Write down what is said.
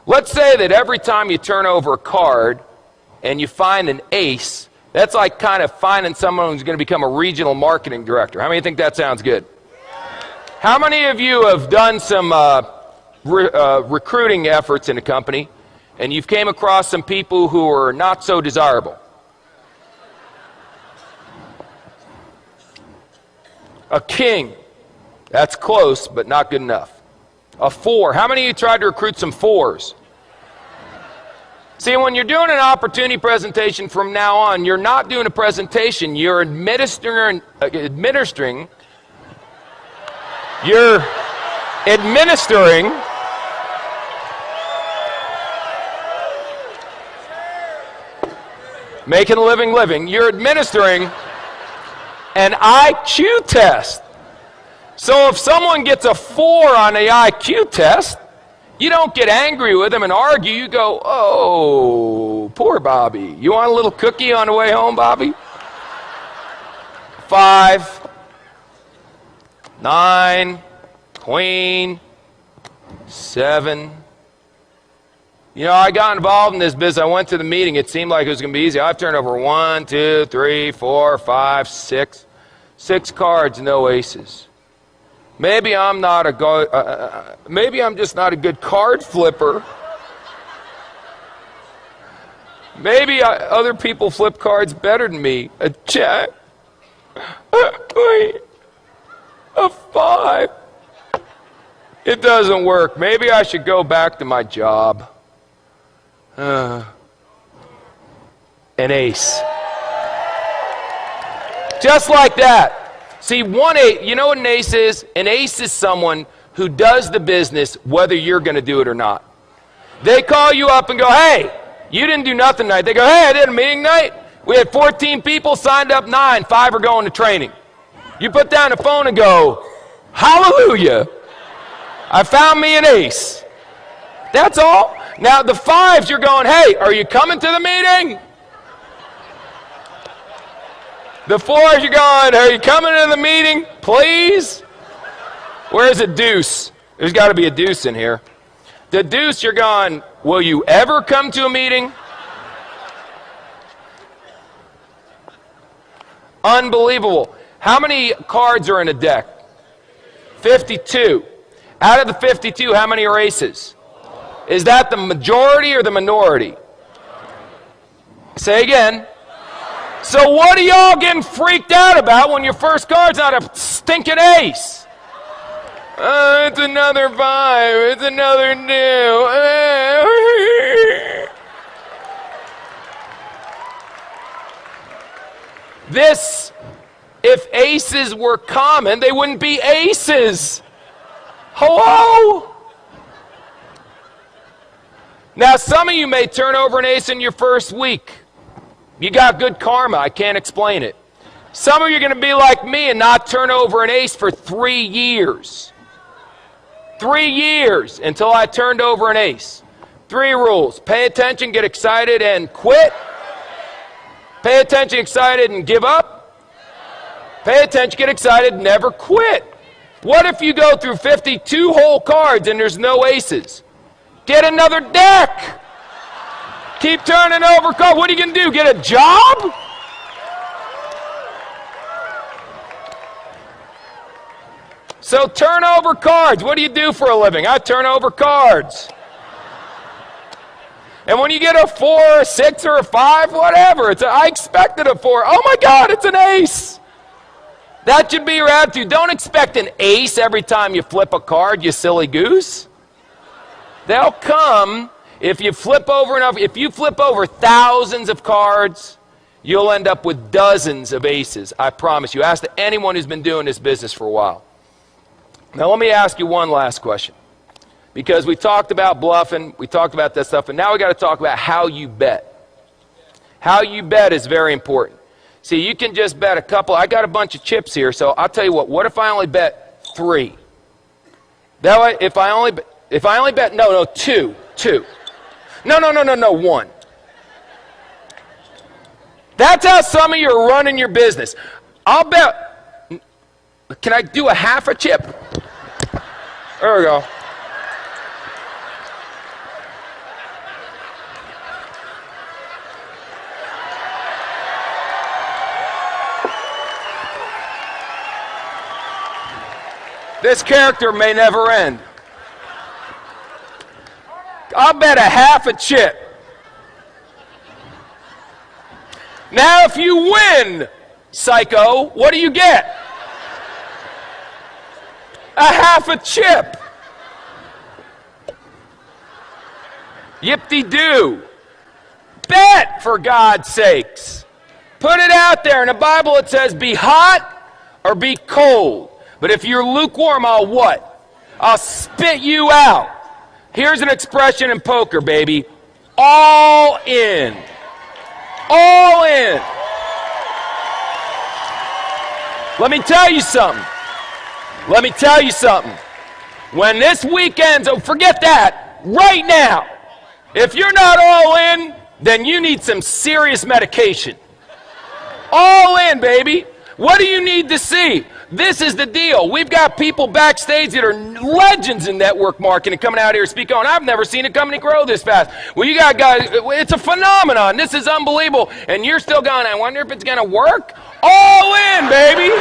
Let's say that every time you turn over a card and you find an ace, that's like kind of finding someone who's going to become a regional marketing director. How many think that sounds good? How many of you have done some recruiting efforts in a company and you've came across some people who are not so desirable? A king. That's close, but not good enough. A 4. How many of you tried to recruit some 4s? See, when you're doing an opportunity presentation from now on, you're not doing a presentation. You're administering making a living. You're administering an IQ test. So if someone gets a 4 on the IQ test, you don't get angry with them and argue. You go, oh, poor Bobby. You want a little cookie on the way home, Bobby? 5, 9, queen, 7. You know, I got involved in this business. I went to the meeting. It seemed like it was going to be easy. I've turned over 1, 2, 3, 4, 5, 6. 6 cards, no aces. Maybe I'm just not a good card flipper. Maybe other people flip cards better than me. A jack. A 5. It doesn't work. Maybe I should go back to my job. An ace. Just like that. See, 1 8, you know what an ace is? An ace is someone who does the business whether you're going to do it or not. They call you up and go, hey, you didn't do nothing tonight. They go, hey, I did a meeting night. We had 14 people, signed up 9, 5 are going to training. You put down the phone and go, hallelujah, I found me an ace. That's all. Now the 5s, you're going, hey, are you coming to the meeting? The 4s, you're going, are you coming to the meeting, please? Where's a deuce? There's got to be a deuce in here. The deuce, you're going, will you ever come to a meeting? Unbelievable. How many cards are in a deck? 52. Out of the 52, how many are aces? Is that the majority or the minority? Say again. So what are y'all getting freaked out about when your first card's not a stinking ace? It's another 5. It's another 2. This, if aces were common, they wouldn't be aces. Hello? Now, some of you may turn over an ace in your first week. You got good karma. I can't explain it. Some of you are going to be like me and not turn over an ace for 3 years. 3 years until I turned over an ace. 3 rules. Pay attention, get excited, and quit. Pay attention, excited, and give up. Pay attention, get excited, never quit. What if you go through 52 whole cards and there's no aces? Get another deck. Keep turning over cards. What are you going to do? Get a job? So turn over cards. What do you do for a living? I turn over cards. And when you get a 4, a 6, or a 5, whatever, I expected a 4. Oh my God, it's an ace. That should be your attitude. Don't expect an ace every time you flip a card, you silly goose. They'll come. If you flip over enough, if you flip over thousands of cards, you'll end up with dozens of aces. I promise you. Ask anyone who's been doing this business for a while. Now let me ask you one last question. Because we talked about bluffing, we talked about that stuff, and now we got to talk about how you bet. How you bet is very important. See, you can just bet a couple. I got a bunch of chips here, so I'll tell you what if I only bet 3? That way, if I only bet, no, 2. No, 1. That's how some of you are running your business. I'll bet, can I do a half a chip? There we go. This character may never end. I'll bet a half a chip. Now, if you win, psycho, what do you get? A half a chip. Yip-de-doo. Bet, for God's sakes. Put it out there. In the Bible it says, be hot or be cold. But if you're lukewarm, I'll what? I'll spit you out. Here's an expression in poker, baby. All in. All in. Let me tell you something. Let me tell you something. When this weekend's over, forget that. Right now. If you're not all in, then you need some serious medication. All in, baby. What do you need to see? This is the deal. We've got people backstage that are legends in network marketing coming out here speaking on. I've never seen a company grow this fast. Well, you got guys, it's a phenomenon. This is unbelievable. And you're still going, I wonder if it's going to work? All in, baby.